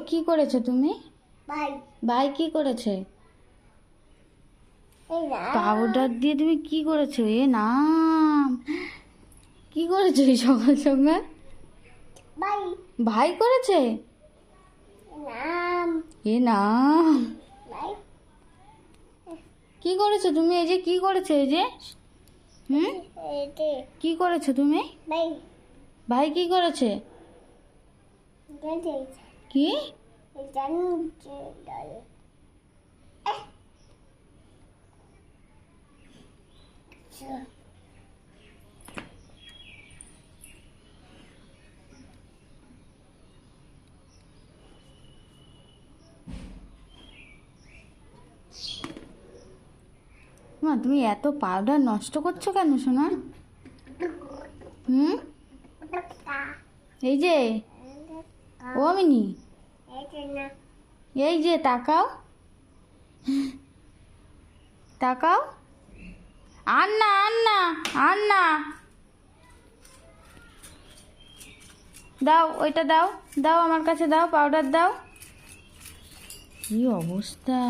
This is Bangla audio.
কি করেছো তুমি? ভাই ভাই কি করেছে? এই না পাউডার দিয়ে তুমি কি করেছো? এ নাম, কি করেছো এই সকাল সকাল? ভাই ভাই করেছে? নাম এ নাম, ভাই কি করেছো তুমি? এই যে কি করেছো? এই যে হুম, এতে কি করেছো তুমি? ভাই ভাই কি করেছে? জানতে কি? জানতে মা তুমি এত পাউডার নষ্ট করছো কেন সোনা? হুম, এই যে, ও মিনি, এই যে তাকাও, তাকাও। আর না, আর না, আর না, দাও ওইটা দাও, দাও আমার কাছে দাও, পাউডার দাও। কি অবস্থা!